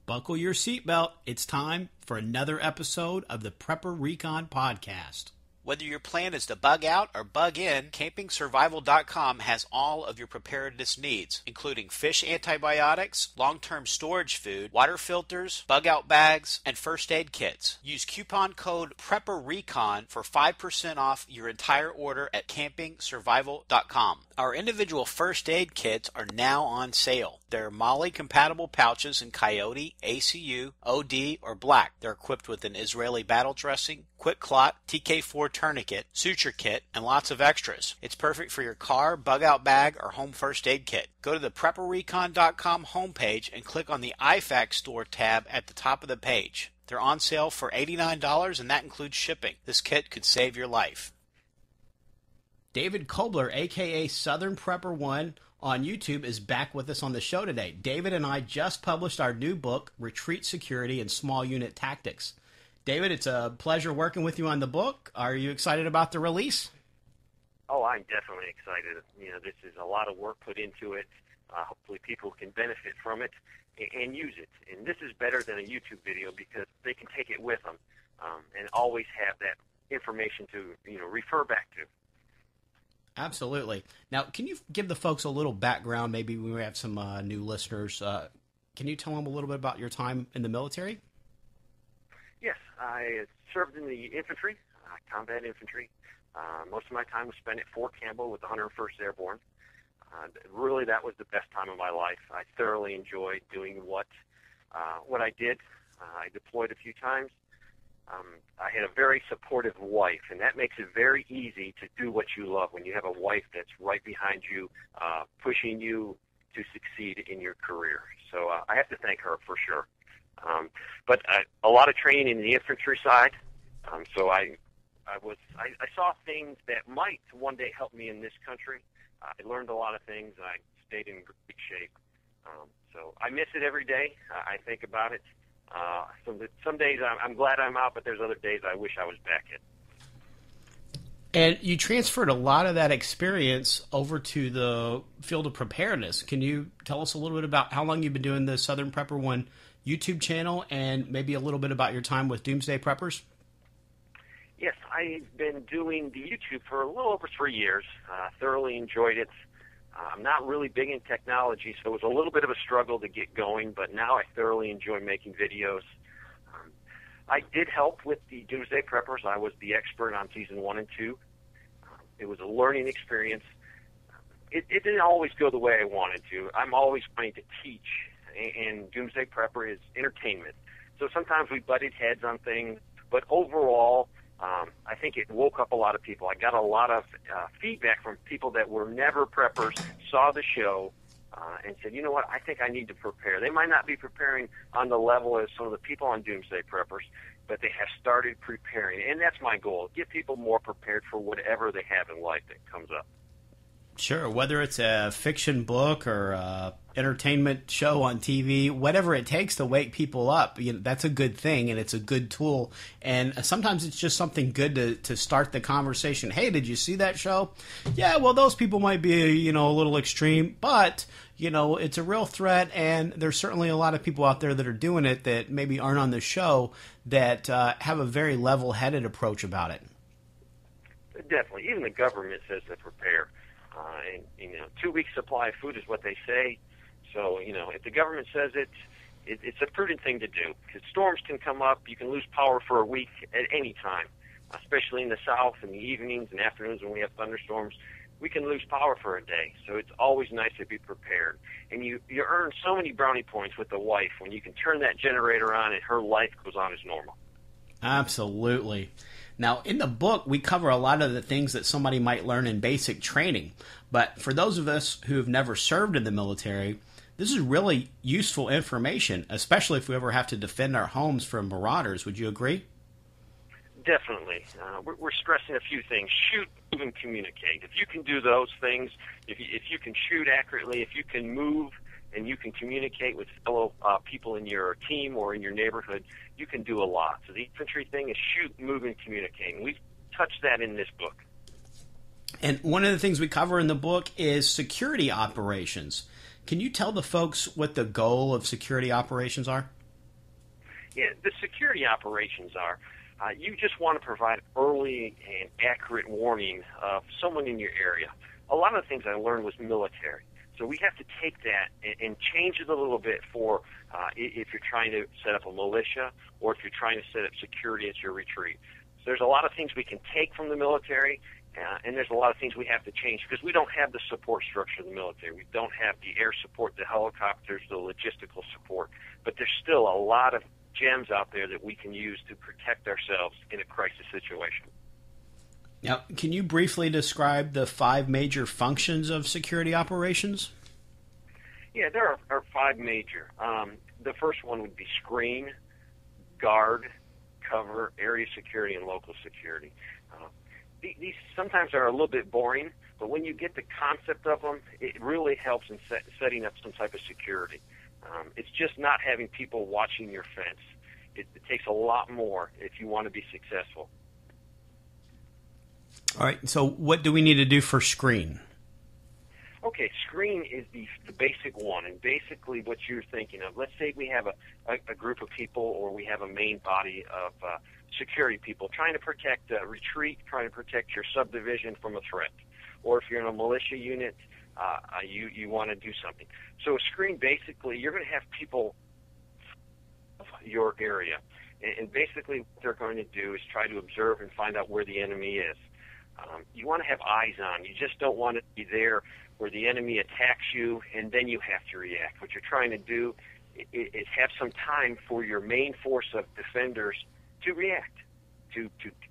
Buckle your seatbelt. It's time for another episode of the Prepper Recon Podcast. Whether your plan is to bug out or bug in, CampingSurvival.com has all of your preparedness needs, including fish antibiotics, long-term storage food, water filters, bug-out bags, and first aid kits. Use coupon code PrepperRecon for 5% off your entire order at CampingSurvival.com. Our individual first aid kits are now on sale. They're MOLLE-compatible pouches in Coyote, ACU, OD, or Black. They're equipped with an Israeli battle dressing, quick clot, TK4 tourniquet, suture kit, and lots of extras. It's perfect for your car, bug-out bag, or home first aid kit. Go to the PrepperRecon.com homepage and click on the IFAC store tab at the top of the page. They're on sale for $89, and that includes shipping. This kit could save your life. David Kobler, a.k.a. Southern Prepper 1, on YouTube is back with us on the show today. David and I just published our new book, Retreat Security and Small Unit Tactics. David, it's a pleasure working with you on the book. Are you excited about the release? Oh, I'm definitely excited. This is a lot of work put into it. Hopefully people can benefit from it and use it. And this is better than a YouTube video because they can take it with them and always have that information to refer back to. Absolutely. Now, can you give the folks a little background? Maybe we have some new listeners. Can you tell them a little bit about your time in the military? Yes, I served in the infantry, combat infantry. Most of my time was spent at Fort Campbell with the 101st Airborne. Really, that was the best time of my life. I thoroughly enjoyed doing what I did. I deployed a few times. I had a very supportive wife, and that makes it very easy to do what you love when you have a wife that's right behind you, pushing you to succeed in your career. So I have to thank her for sure. But a lot of training in the infantry side. So I saw things that might one day help me in this country. I learned a lot of things, and I stayed in great shape. So I miss it every day. I think about it. Some days I'm glad I'm out, but there's other days I wish I was back in. And you transferred a lot of that experience over to the field of preparedness. Can you tell us a little bit about how long you've been doing the Southern Prepper 1 YouTube channel and maybe a little bit about your time with Doomsday Preppers? Yes, I've been doing the YouTube for a little over 3 years. Thoroughly enjoyed it. I'm not really big in technology, so it was a little bit of a struggle to get going, but now I thoroughly enjoy making videos. I did help with the Doomsday Preppers. I was the expert on Season 1 and 2. It was a learning experience. It didn't always go the way I wanted to. I'm always trying to teach, and Doomsday Prepper is entertainment. So sometimes we butted heads on things, but overall, I think it woke up a lot of people. I got a lot of feedback from people that were never preppers, saw the show, and said, you know what, I think I need to prepare. They might not be preparing on the level as some of the people on Doomsday Preppers, but they have started preparing. And that's my goal, get people more prepared for whatever they have in life that comes up. Sure, whether it's a fiction book or a entertainment show on TV, whatever it takes to wake people up, that's a good thing, and it's a good tool. And sometimes it's just something good to start the conversation. Hey, did you see that show? Yeah, well, those people might be, a little extreme, but, it's a real threat, and there's certainly a lot of people out there that are doing it that maybe aren't on the show that have a very level-headed approach about it. Definitely. Even the government says to prepare. 2 weeks supply of food is what they say. So, if the government says it's a prudent thing to do because storms can come up. You can lose power for a week at any time, especially in the South in the evenings and afternoons when we have thunderstorms. We can lose power for a day. So it's always nice to be prepared. And you earn so many brownie points with the wife when you can turn that generator on and her life goes on as normal. Absolutely. Now, in the book, we cover a lot of the things that somebody might learn in basic training. But for those of us who have never served in the military, this is really useful information, especially if we ever have to defend our homes from marauders. Would you agree? Definitely. We're stressing a few things. Shoot, move, and communicate. If you can do those things, if you can shoot accurately, if you can move and you can communicate with fellow people in your team or in your neighborhood, you can do a lot. So the infantry thing is shoot, move, and communicate. And we've touched that in this book. And one of the things we cover in the book is security operations. Can you tell the folks what the goal of security operations are? Yeah, the security operations are, you just want to provide early and accurate warning of someone in your area. A lot of the things I learned was military. So we have to take that and change it a little bit for if you're trying to set up a militia or if you're trying to set up security at your retreat. So there's a lot of things we can take from the military, and there's a lot of things we have to change because we don't have the support structure of the military. We don't have the air support, the helicopters, the logistical support. But there's still a lot of gems out there that we can use to protect ourselves in a crisis situation. Now, can you briefly describe the 5 major functions of security operations? Yeah, there are 5 major. The first one would be screen, guard, cover, area security, and local security. These sometimes are a little bit boring, but when you get the concept of them, it really helps in setting up some type of security. It's just not having people watching your fence. It takes a lot more if you want to be successful. All right, so what do we need to do for screen? Okay, screen is the basic one, and basically what you're thinking of. Let's say we have a group of people, or we have a main body of security people trying to protect a retreat, trying to protect your subdivision from a threat. Or if you're in a militia unit, you want to do something. So a screen, basically, you're going to have people of your area, and basically what they're going to do is try to observe and find out where the enemy is. You want to have eyes on. You just don't want to be there where the enemy attacks you and then you have to react. What you're trying to do is have some time for your main force of defenders to react, to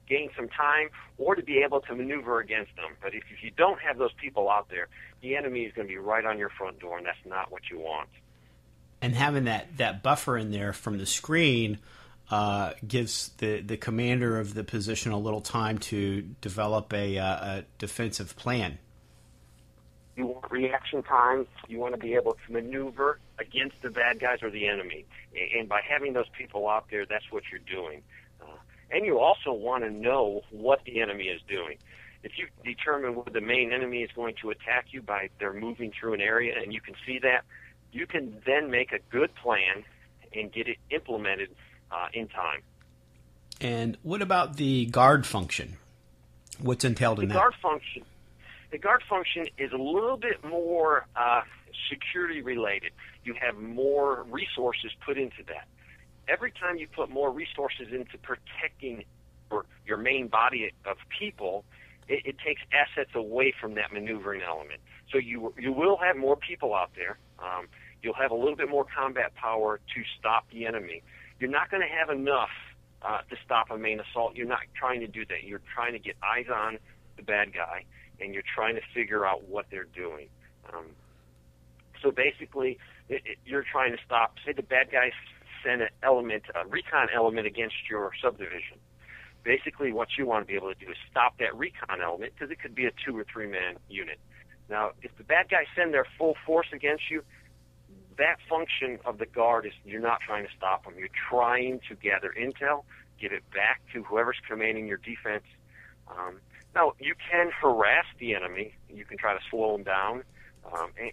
gain some time, or to be able to maneuver against them. But if you don't have those people out there, the enemy is going to be right on your front door, and that's not what you want. And having that buffer in there from the screen gives the commander of the position a little time to develop a defensive plan. You want reaction time. You want to be able to maneuver against the bad guys or the enemy. And by having those people out there, that's what you're doing. And you also want to know what the enemy is doing. If you determine where the main enemy is going to attack you by they're moving through an area and you can see that, you can then make a good plan and get it implemented in time. And what about the guard function? What's entailed in that? The guard function is a little bit more security related. You have more resources put into that. Every time you put more resources into protecting your main body of people, it takes assets away from that maneuvering element. So you will have more people out there. You'll have a little bit more combat power to stop the enemy. You're not going to have enough to stop a main assault. You're not trying to do that. You're trying to get eyes on the bad guy, and you're trying to figure out what they're doing. So basically, you're trying to stop, say the bad guys send a recon element against your subdivision. Basically, what you want to be able to do is stop that recon element, because it could be a 2 or 3 man unit. Now, if the bad guys send their full force against you, that function of the guard is you're not trying to stop them. You're trying to gather intel, get it back to whoever's commanding your defense. Now, you can harass the enemy. You can try to slow them down,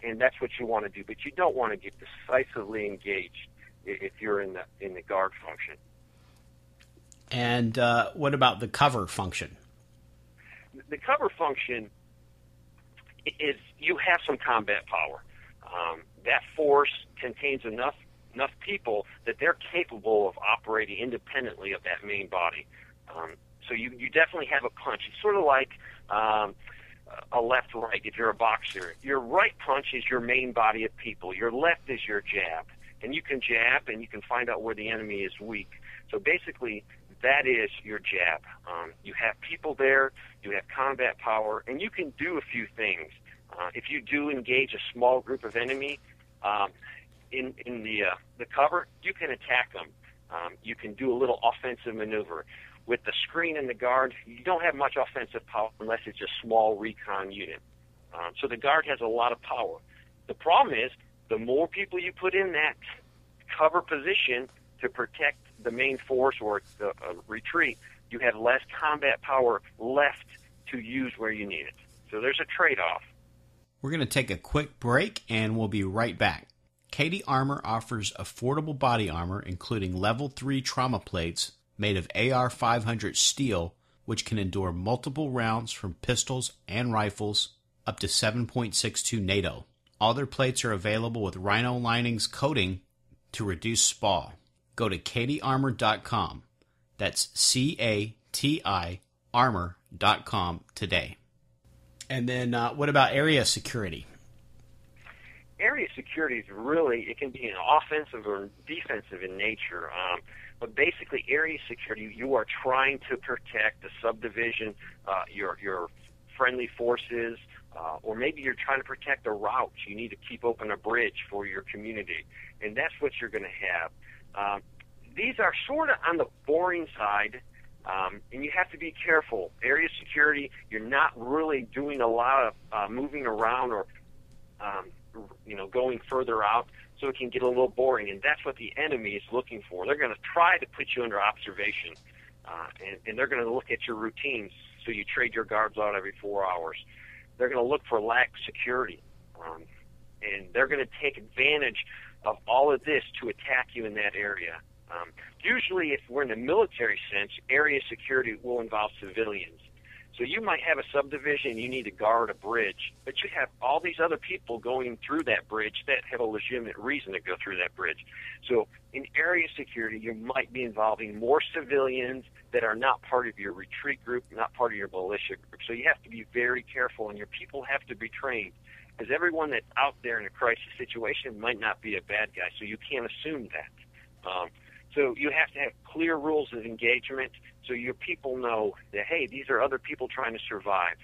and that's what you want to do. But you don't want to get decisively engaged if you're in the guard function. And what about the cover function? The cover function is you have some combat power. That force contains enough people that they're capable of operating independently of that main body. So you definitely have a punch. It's sort of like a left-right if you're a boxer. Your right punch is your main body of people. Your left is your jab. And you can jab and you can find out where the enemy is weak. So basically, that is your jab. You have people there, you have combat power, and you can do a few things. If you do engage a small group of enemy in the cover, you can attack them. You can do a little offensive maneuver. With the screen and the guard, you don't have much offensive power unless it's a small recon unit. So the guard has a lot of power. The problem is, the more people you put in that cover position to protect the main force or the retreat, you have less combat power left to use where you need it. So there's a trade-off. We're going to take a quick break, and we'll be right back. Katie Armor offers affordable body armor, including Level 3 trauma plates made of AR-500 steel, which can endure multiple rounds from pistols and rifles up to 7.62 NATO. All their plates are available with Rhino Linings coating to reduce SPAW. Go to katiearmor.com. That's C-A-T-I armor.com today. And then what about area security? Area security is really, it can be an offensive or defensive in nature. But basically, area security, you are trying to protect a subdivision, your friendly forces, or maybe you're trying to protect a route. You need to keep open a bridge for your community, and that's what you're going to have. These are sort of on the boring side, and you have to be careful. Area security, you're not really doing a lot of moving around or going further out, so it can get a little boring, and that's what the enemy is looking for. They're going to try to put you under observation, and they're going to look at your routines, so you trade your guards out every 4 hours. They're going to look for lack of security, and they're going to take advantage of all of this to attack you in that area. Usually, if we're in a military sense, area security will involve civilians. So you might have a subdivision, you need to guard a bridge, but you have all these other people going through that bridge that have a legitimate reason to go through that bridge. So in area security, you might be involving more civilians that are not part of your retreat group, not part of your militia group. So you have to be very careful, and your people have to be trained, because everyone that's out there in a crisis situation might not be a bad guy, so you can't assume that. So you have to have clear rules of engagement so your people know that, hey, these are other people trying to survive.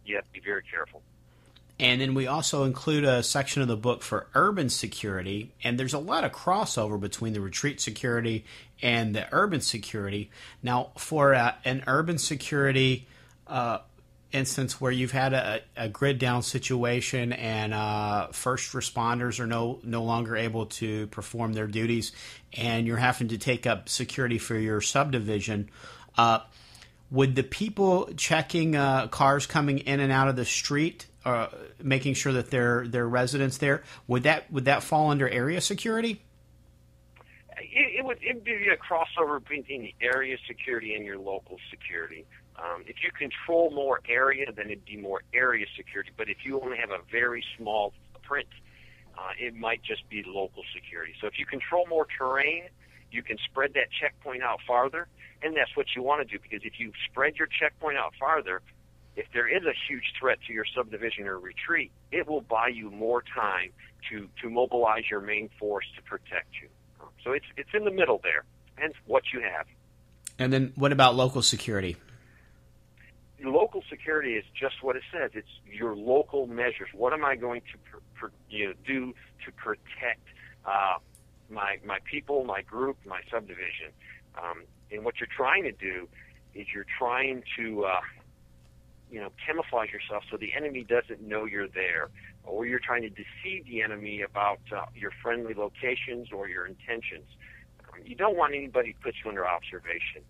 You have to be very careful. And then we also include a section of the book for urban security, and there's a lot of crossover between the retreat security and the urban security. Now, for an urban security instance where you've had a grid down situation and first responders are no longer able to perform their duties, and you're having to take up security for your subdivision, would the people checking cars coming in and out of the street, making sure that they're residents there, would that fall under area security? It would be a crossover between the area security and your local security. If you control more area, then it'd be more area security. But if you only have a very small footprint, it might just be local security. So if you control more terrain, you can spread that checkpoint out farther, and that's what you want to do, because if you spread your checkpoint out farther, if there is a huge threat to your subdivision or retreat, it will buy you more time to mobilize your main force to protect you. So it's in the middle there, and what you have. And then what about local security? Local security is just what it says. It's your local measures. What am I going to do to protect my people, my group, my subdivision? And what you're trying to do is you're trying to camouflage yourself so the enemy doesn't know you're there, or you're trying to deceive the enemy about your friendly locations or your intentions. You don't want anybody to put you under observation.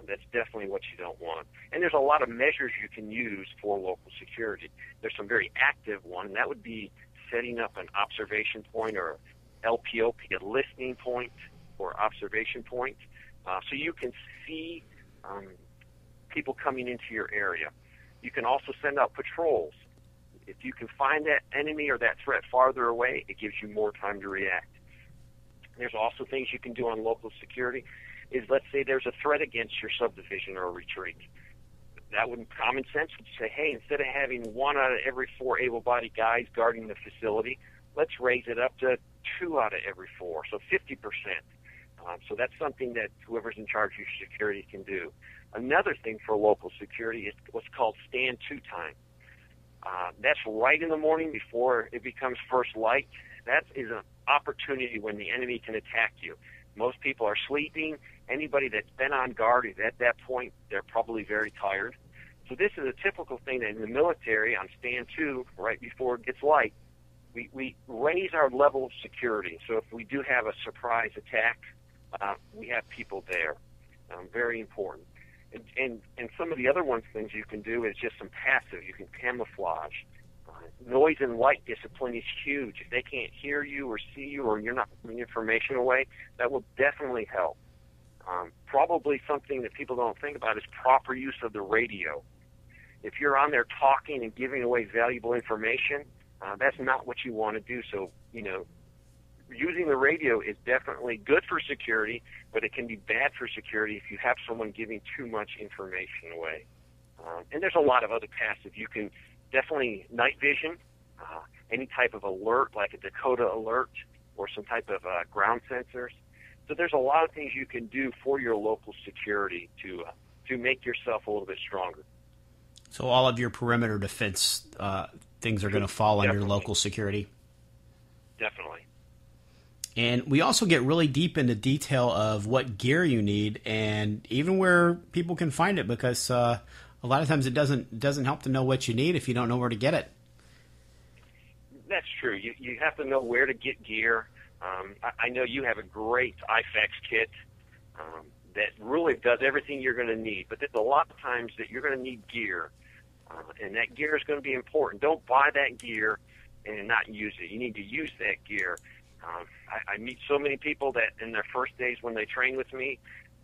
That's definitely what you don't want. And there's a lot of measures you can use for local security. There's some very active one, and that would be setting up an observation point or LPOP, a listening point or observation point, so you can see people coming into your area. You can also send out patrols. If you can find that enemy or that threat farther away, it gives you more time to react. There's also things you can do on local security. Is, let's say there's a threat against your subdivision or retreat. That would, common sense would say, hey, instead of having 1 out of every 4 able-bodied guys guarding the facility, let's raise it up to 2 out of every 4, so 50%. So that's something that whoever's in charge of your security can do. Another thing for local security is what's called stand to time. That's right in the morning before it becomes first light. That is an opportunity when the enemy can attack you. Most people are sleeping. Anybody that's been on guard is at that point, they're probably very tired. So this is a typical thing that in the military, on stand to, right before it gets light, we raise our level of security. So if we do have a surprise attack, we have people there. Very important. And some of the other things you can do is just some passive. You can camouflage. Noise and light discipline is huge. If they can't hear you or see you or you're not putting information away, that will definitely help. Probably something that people don't think about is proper use of the radio. If you're on there talking and giving away valuable information, that's not what you want to do. So, using the radio is definitely good for security, but it can be bad for security if you have someone giving too much information away. And there's a lot of other passive. You can definitely night vision, any type of alert like a Dakota alert or some type of ground sensors. So there's a lot of things you can do for your local security to make yourself a little bit stronger. So all of your perimeter defense things are going to fall under local security? Definitely. And we also get really deep into detail of what gear you need and even where people can find it, because a lot of times it doesn't help to know what you need if you don't know where to get it. That's true. You have to know where to get gear. I know you have a great IFAX kit that really does everything you're going to need, but there's a lot of times that you're going to need gear, and that gear is going to be important. Don't buy that gear and not use it. You need to use that gear. I meet so many people that in their first days when they train with me,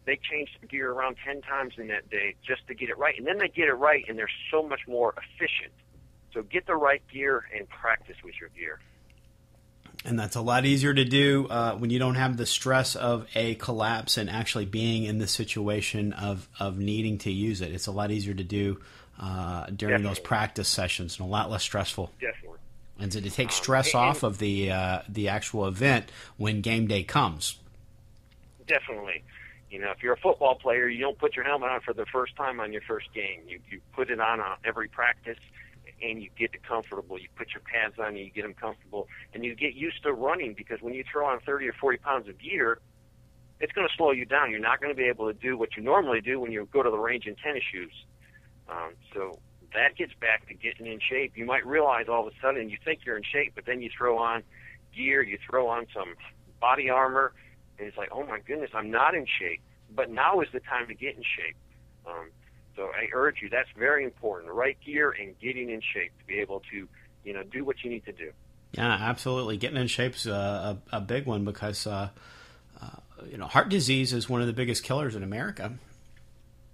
they change the gear around 10 times in that day just to get it right, and then they get it right, and they're so much more efficient. So get the right gear and practice with your gear. And that's a lot easier to do when you don't have the stress of a collapse and actually being in the situation of needing to use it. It's a lot easier to do during those practice sessions and a lot less stressful. Definitely. And so to take stress off of the actual event when game day comes. Definitely. If you're a football player, you don't put your helmet on for the first time on your first game. You put it on every practice, and you get it comfortable. You put your pads on and you get them comfortable, and you get used to running, because when you throw on 30 or 40 pounds of gear, it's going to slow you down. You're not going to be able to do what you normally do when you go to the range in tennis shoes. So that gets back to getting in shape. You might realize all of a sudden you think you're in shape, but then you throw on gear, you throw on some body armor, and it's like, oh my goodness, I'm not in shape. But now is the time to get in shape. So I urge you, that's very important, the right gear and getting in shape to be able to, do what you need to do. Yeah, absolutely. Getting in shape's a big one, because, heart disease is one of the biggest killers in America.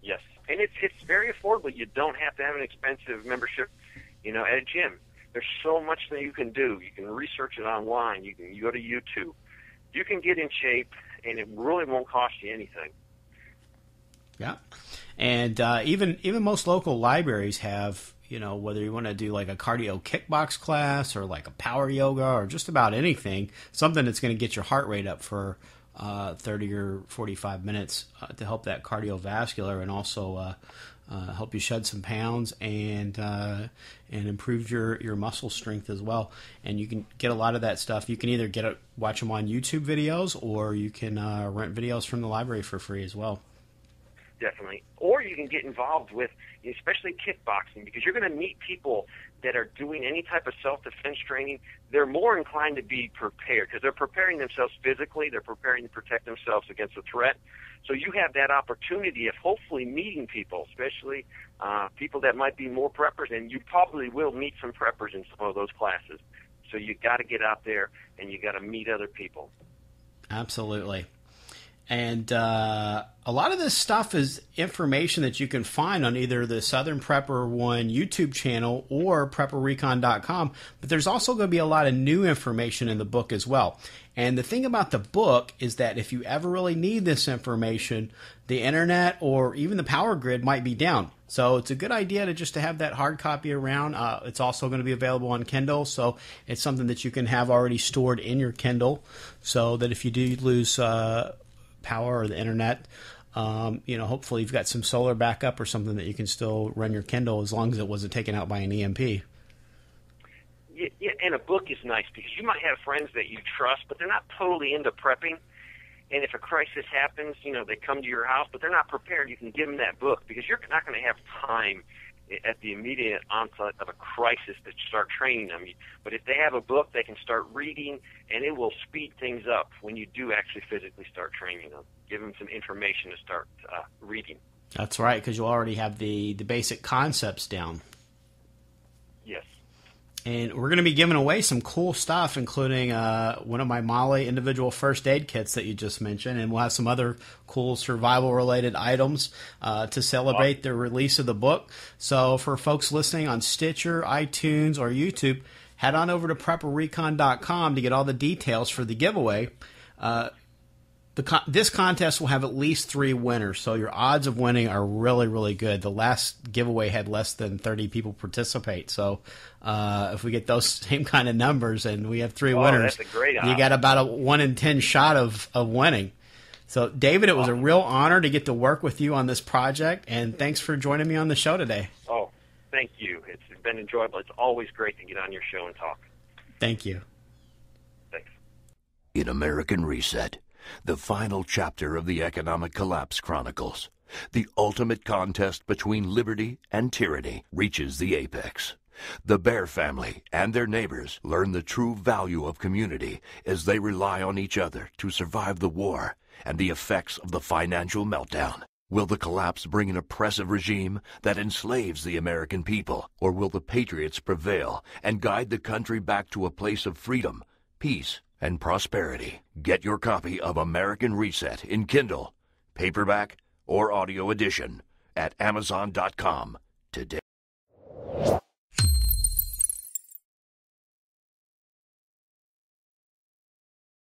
Yes, and it's very affordable. You don't have to have an expensive membership, at a gym. There's so much that you can do. You can research it online. You can go to YouTube. You can get in shape, and it really won't cost you anything. Yeah, and even most local libraries have, whether you want to do like a cardio kickbox class or like a power yoga or just about anything, something that's going to get your heart rate up for 30 or 45 minutes to help that cardiovascular and also help you shed some pounds and improve your muscle strength as well. And you can get a lot of that stuff. You can either watch them on YouTube videos, or you can rent videos from the library for free as well. Definitely. Or you can get involved with, especially kickboxing, because you're going to meet people that are doing any type of self-defense training. They're more inclined to be prepared because they're preparing themselves physically. They're preparing to protect themselves against a threat. So you have that opportunity of hopefully meeting people, especially people that might be more preppers, and you probably will meet some preppers in some of those classes. So you got to get out there and you got to meet other people. Absolutely. And a lot of this stuff is information that you can find on either the Southern Prepper One YouTube channel or PrepperRecon.com. But there's also going to be a lot of new information in the book as well. And the thing about the book is that if you ever really need this information, the internet or even the power grid might be down. So it's a good idea to have that hard copy around. It's also going to be available on Kindle, so it's something that you can have already stored in your Kindle, so that if you do lose power or the internet, hopefully you've got some solar backup or something that you can still run your Kindle as long as it wasn't taken out by an EMP. Yeah, and a book is nice because you might have friends that you trust, but they're not totally into prepping. And if a crisis happens, they come to your house, but they're not prepared. You can give them that book because you're not going to have time at the immediate onset of a crisis to start training them. But if they have a book, they can start reading, and it will speed things up when you do actually physically start training them. Give them some information to start reading. That's right, because you already have the basic concepts down. Yes. And we're going to be giving away some cool stuff, including one of my Molly individual first aid kits that you just mentioned. And we'll have some other cool survival-related items to celebrate the release of the book. So for folks listening on Stitcher, iTunes, or YouTube, head on over to prepperrecon.com to get all the details for the giveaway. This contest will have at least 3 winners, so your odds of winning are really, really good. The last giveaway had less than 30 people participate, so if we get those same kind of numbers and we have 3 winners, that's a great you got about a 1 in 10 shot of winning. So, David, it was a real honor to get to work with you on this project, and thanks for joining me on the show today. Oh, thank you. It's been enjoyable. It's always great to get on your show and talk. Thank you. Thanks. In American Reset, the final chapter of the Economic Collapse Chronicles, the ultimate contest between liberty and tyranny reaches the apex. The Bear family and their neighbors learn the true value of community as they rely on each other to survive the war and the effects of the financial meltdown. Will the collapse bring an oppressive regime that enslaves the American people, or will the patriots prevail and guide the country back to a place of freedom, peace, and prosperity? Get your copy of American Reset in Kindle, paperback, or audio edition at Amazon.com today.